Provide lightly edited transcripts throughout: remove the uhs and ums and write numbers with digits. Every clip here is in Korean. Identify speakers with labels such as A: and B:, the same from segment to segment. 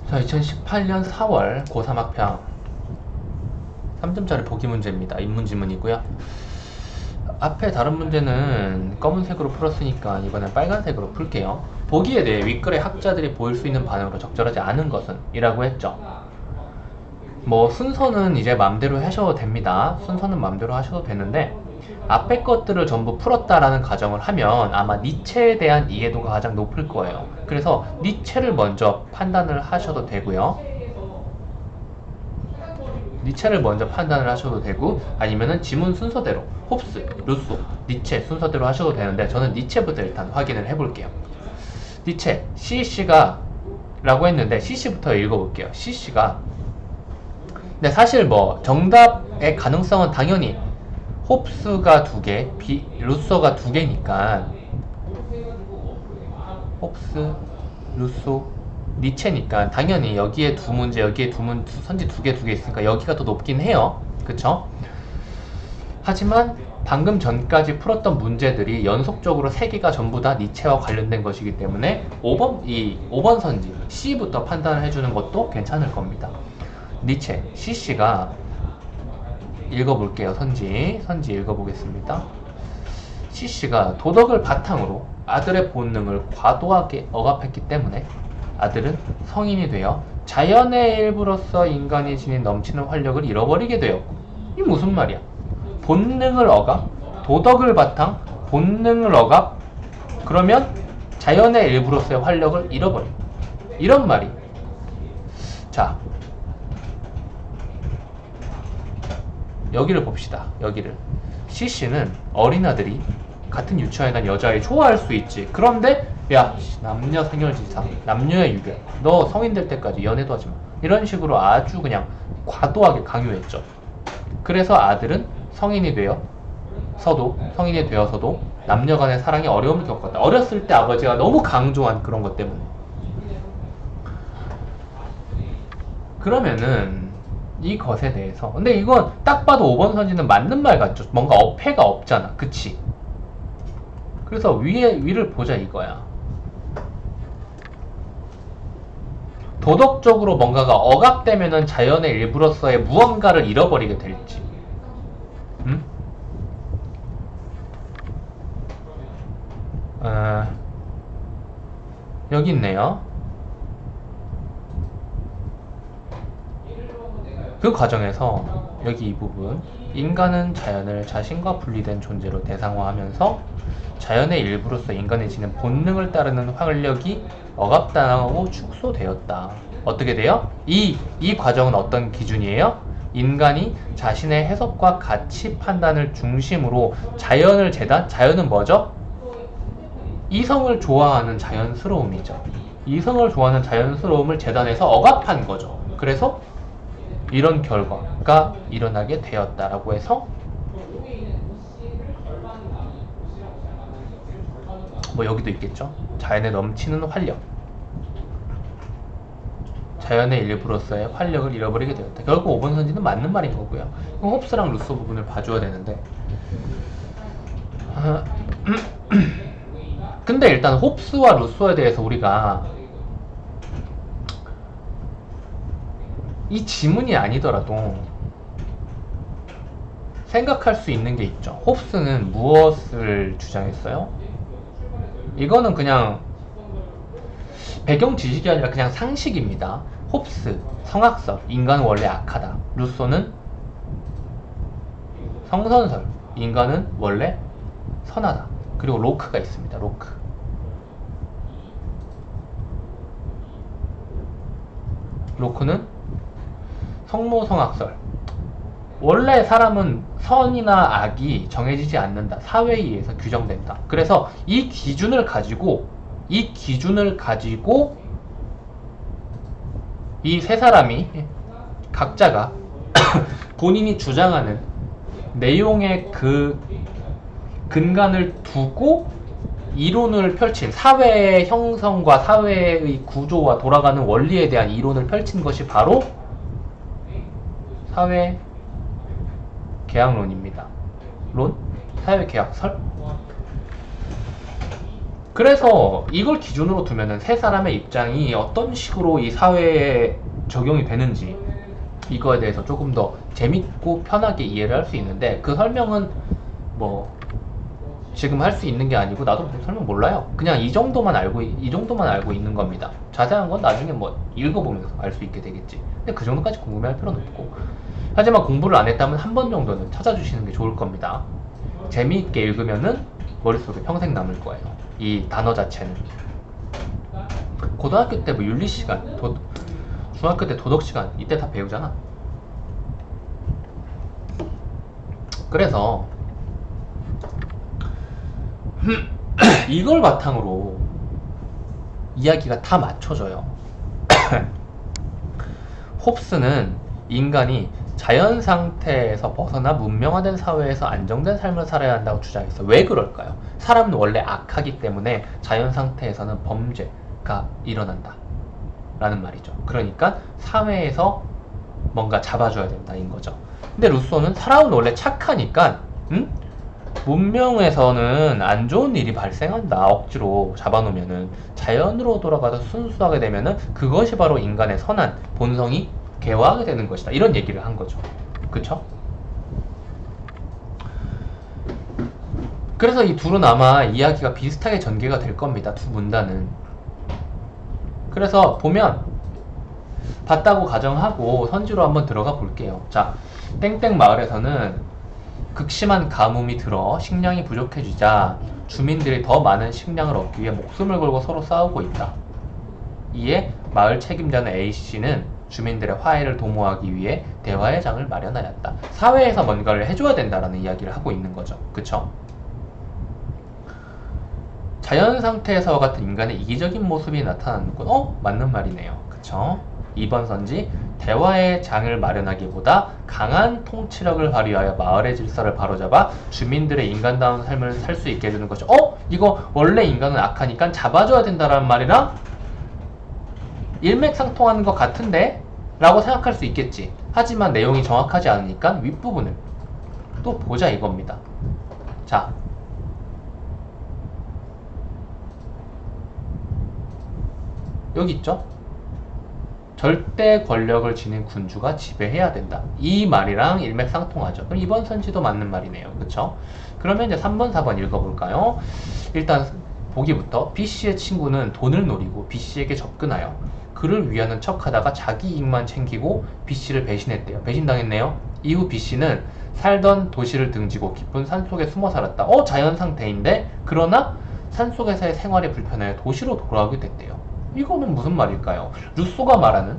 A: 자, 2018년 4월 고3 학평 3점짜리 보기 문제입니다. 인문지문이고요. 앞에 다른 문제는 검은색으로 풀었으니까 이번엔 빨간색으로 풀게요. 보기에 대해 윗글의 학자들이 보일 수 있는 반응으로 적절하지 않은 것은? 이라고 했죠. 뭐 순서는 이제 맘대로 하셔도 됩니다. 순서는 맘대로 하셔도 되는데 앞에 것들을 전부 풀었다라는 가정을 하면 아마 니체에 대한 이해도가 가장 높을 거예요. 그래서 니체를 먼저 판단을 하셔도 되고요. 니체를 먼저 판단을 하셔도 되고, 아니면은 지문 순서대로 홉스, 루소, 니체 순서대로 하셔도 되는데 저는 니체부터 일단 확인을 해볼게요. 니체, CC가 라고 했는데 CC부터 읽어볼게요. CC가 근데 사실 뭐 정답의 가능성은 당연히 홉스가 2개, 루소가 2개니까 홉스, 루소, 니체니까 당연히 여기에 두 문제, 여기에 선지 2개 있으니까 여기가 더 높긴 해요. 그쵸? 하지만 방금 전까지 풀었던 문제들이 연속적으로 3개가 전부 다 니체와 관련된 것이기 때문에 5번 선지 C부터 판단을 해주는 것도 괜찮을 겁니다. 니체, CC가 읽어볼게요. 선지 읽어보겠습니다. CC가 도덕을 바탕으로 아들의 본능을 과도하게 억압했기 때문에 아들은 성인이 되어 자연의 일부로서 인간이 지닌 넘치는 활력을 잃어버리게 되었고, 이 무슨 말이야? 본능을 억압, 도덕을 바탕, 본능을 억압, 그러면 자연의 일부로서의 활력을 잃어버려. 이런 말이. 자, 여기를 봅시다. 여기를. CC는 어린아들이 같은 유치원에 간 여자애 좋아할 수 있지. 그런데 야, 남녀 상열지상, 남녀의 유별, 너 성인 될 때까지 연애도 하지 마. 이런 식으로 아주 그냥 과도하게 강요했죠. 그래서 아들은 성인이 되어서도 남녀 간의 사랑에 어려움을 겪었다. 어렸을 때 아버지가 너무 강조한 그런 것 때문에. 그러면은 이 것에 대해서, 근데 이건 딱 봐도 5번 선지는 맞는 말 같죠. 뭔가 어폐가 없잖아. 그치? 그래서 위를 보자 이거야. 도덕적으로 뭔가가 억압되면은 자연의 일부로서의 무언가를 잃어버리게 될지. 여기 있네요. 그 과정에서 여기 이 부분, 인간은 자연을 자신과 분리된 존재로 대상화하면서 자연의 일부로서 인간이 지닌 본능을 따르는 활력이 억압당하고 축소되었다. 어떻게 돼요? 이 과정은 어떤 기준이에요? 인간이 자신의 해석과 가치 판단을 중심으로 자연은 뭐죠? 이성을 좋아하는 자연스러움이죠. 이성을 좋아하는 자연스러움을 재단해서 억압한 거죠. 그래서 이런 결과가 일어나게 되었다라고 해서 뭐 여기도 있겠죠. 자연에 넘치는 활력, 자연의 일부로서의 활력을 잃어버리게 되었다. 결국 5번 선지는 맞는 말인 거고요. 홉스랑 루소 부분을 봐줘야 되는데 근데 일단 홉스와 루소에 대해서 우리가 이 지문이 아니더라도 생각할 수 있는 게 있죠. 홉스는 무엇을 주장했어요? 이거는 그냥 배경 지식이 아니라 그냥 상식입니다. 홉스, 성악설, 인간은 원래 악하다. 루소는 성선설, 인간은 원래 선하다. 그리고 로크가 있습니다. 로크는 성모성악설. 원래 사람은 선이나 악이 정해지지 않는다. 사회에 의해서 규정된다. 그래서 이 기준을 가지고 이 세 사람이 각자가 본인이 주장하는 내용의 그 근간을 두고 이론을 펼친, 사회의 형성과 사회의 구조와 돌아가는 원리에 대한 이론을 펼친 것이 바로 사회계약론입니다. 사회계약설. 그래서 이걸 기준으로 두면은 세 사람의 입장이 어떤 식으로 이 사회에 적용이 되는지 이거에 대해서 조금 더 재밌고 편하게 이해를 할 수 있는데, 그 설명은 뭐 지금 할 수 있는 게 아니고 나도 설명 몰라요. 그냥 이 정도만 알고 있는 겁니다. 자세한 건 나중에 뭐 읽어보면서 알 수 있게 되겠지. 근데 그 정도까지 궁금해할 필요는 없고, 하지만 공부를 안 했다면 한 번 정도는 찾아주시는 게 좋을 겁니다. 재미있게 읽으면은 머릿속에 평생 남을 거예요, 이 단어 자체는. 고등학교 때 뭐 윤리 시간, 중학교 때 도덕 시간, 이때 다 배우잖아. 그래서 이걸 바탕으로 이야기가 다 맞춰져요. 홉스는 인간이 자연 상태에서 벗어나 문명화된 사회에서 안정된 삶을 살아야 한다고 주장했어. 왜 그럴까요? 사람은 원래 악하기 때문에 자연 상태에서는 범죄가 일어난다 라는 말이죠. 그러니까 사회에서 뭔가 잡아줘야 된다인 거죠. 근데 루소는 사람은 원래 착하니까 문명에서는 안 좋은 일이 발생한다, 억지로 잡아놓으면은. 자연으로 돌아가서 순수하게 되면은 그것이 바로 인간의 선한 본성이 개화하게 되는 것이다, 이런 얘기를 한 거죠. 그쵸? 그래서 이 둘은 아마 이야기가 비슷하게 전개가 될 겁니다, 두 문단은. 그래서 보면 봤다고 가정하고 선지로 한번 들어가 볼게요. 자, 땡땡 마을에서는 극심한 가뭄이 들어 식량이 부족해지자 주민들이 더 많은 식량을 얻기 위해 목숨을 걸고 서로 싸우고 있다. 이에 마을 책임자는 A씨는 주민들의 화해를 도모하기 위해 대화의 장을 마련하였다. 사회에서 뭔가를 해줘야 된다라는 이야기를 하고 있는 거죠. 그쵸? 자연 상태에서와 같은 인간의 이기적인 모습이 나타나는군. 맞는 말이네요. 그쵸? 2번 선지, 대화의 장을 마련하기보다 강한 통치력을 발휘하여 마을의 질서를 바로잡아 주민들의 인간다운 삶을 살 수 있게 해주는 것이, 이거 원래 인간은 악하니까 잡아줘야 된다라는 말이랑 일맥상통하는 것 같은데? 라고 생각할 수 있겠지. 하지만 내용이 정확하지 않으니까 윗부분을 또 보자 이겁니다. 자, 여기 있죠? 절대 권력을 지닌 군주가 지배해야 된다. 이 말이랑 일맥상통하죠. 그럼 이번 선지도 맞는 말이네요. 그쵸? 그러면 이제 3번, 4번 읽어볼까요? 일단 보기부터 B씨의 친구는 돈을 노리고 B씨에게 접근하여 그를 위하는 척 하다가 자기 이익만 챙기고 B씨를 배신했대요. 배신당했네요. 이후 B씨는 살던 도시를 등지고 깊은 산속에 숨어 살았다. 자연 상태인데, 그러나 산속에서의 생활이 불편하여 도시로 돌아오게 됐대요. 이거는 무슨 말일까요? 루소가 말하는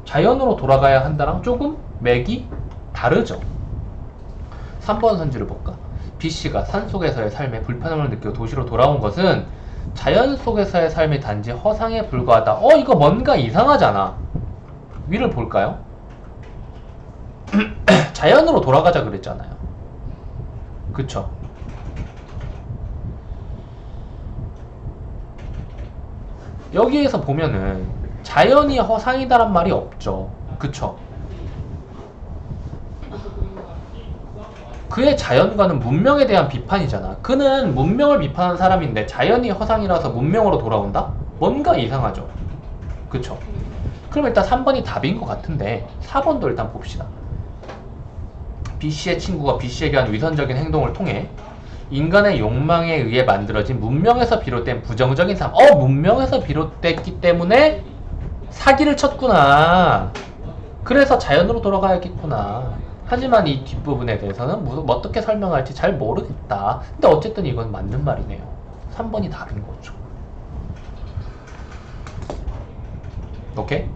A: 자연으로 돌아가야 한다랑 조금 맥이 다르죠. 3번 선지를 볼까? B씨가 산속에서의 삶에 불편함을 느끼고 도시로 돌아온 것은 자연 속에서의 삶이 단지 허상에 불과하다. 이거 뭔가 이상하잖아. 위를 볼까요? 자연으로 돌아가자 그랬잖아요. 그쵸? 여기에서 보면은 자연이 허상이다란 말이 없죠. 그쵸? 그의 자연과는 문명에 대한 비판이잖아. 그는 문명을 비판하는 사람인데 자연이 허상이라서 문명으로 돌아온다? 뭔가 이상하죠. 그쵸? 그럼 일단 3번이 답인 것 같은데 4번도 일단 봅시다. B씨의 친구가 B씨에게 한 위선적인 행동을 통해 인간의 욕망에 의해 만들어진 문명에서 비롯된 부정적인 삶. 문명에서 비롯됐기 때문에 사기를 쳤구나. 그래서 자연으로 돌아가야겠구나. 하지만 이 뒷부분에 대해서는 어떻게 설명할지 잘 모르겠다. 근데 어쨌든 이건 맞는 말이네요. 3번이 답인 거죠. 오케이?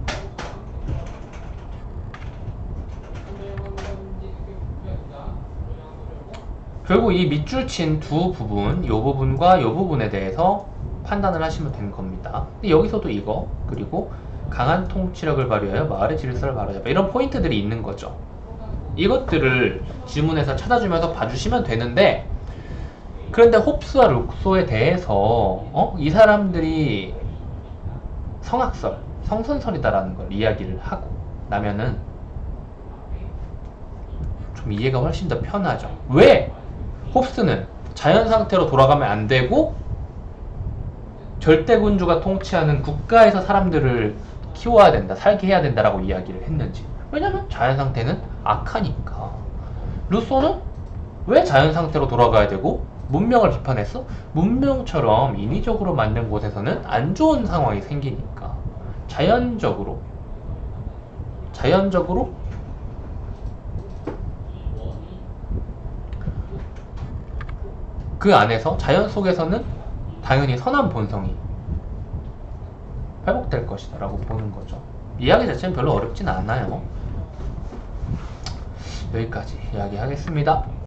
A: 결국 이 밑줄 친 두 부분, 요 부분과 요 부분에 대해서 판단을 하시면 되는 겁니다. 근데 여기서도 이거, 그리고 강한 통치력을 발휘하여 마을의 질서를 바로잡아, 이런 포인트들이 있는 거죠. 이것들을 지문에서 찾아주면서 봐주시면 되는데, 그런데 홉스와 루소에 대해서 이 사람들이 성악설, 성선설이다라는 걸 이야기를 하고 나면은 좀 이해가 훨씬 더 편하죠. 왜? 홉스는 자연 상태로 돌아가면 안 되고 절대군주가 통치하는 국가에서 사람들을 키워야 된다, 살게 해야 된다라고 이야기를 했는지. 왜냐면 자연 상태는 악하니까. 루소는 왜 자연 상태로 돌아가야 되고 문명을 비판했어? 문명처럼 인위적으로 만든 곳에서는 안 좋은 상황이 생기니까 자연적으로 그 안에서 자연 속에서는 당연히 선한 본성이 회복될 것이다 라고 보는 거죠. 이야기 자체는 별로 어렵진 않아요. 여기까지 이야기하겠습니다.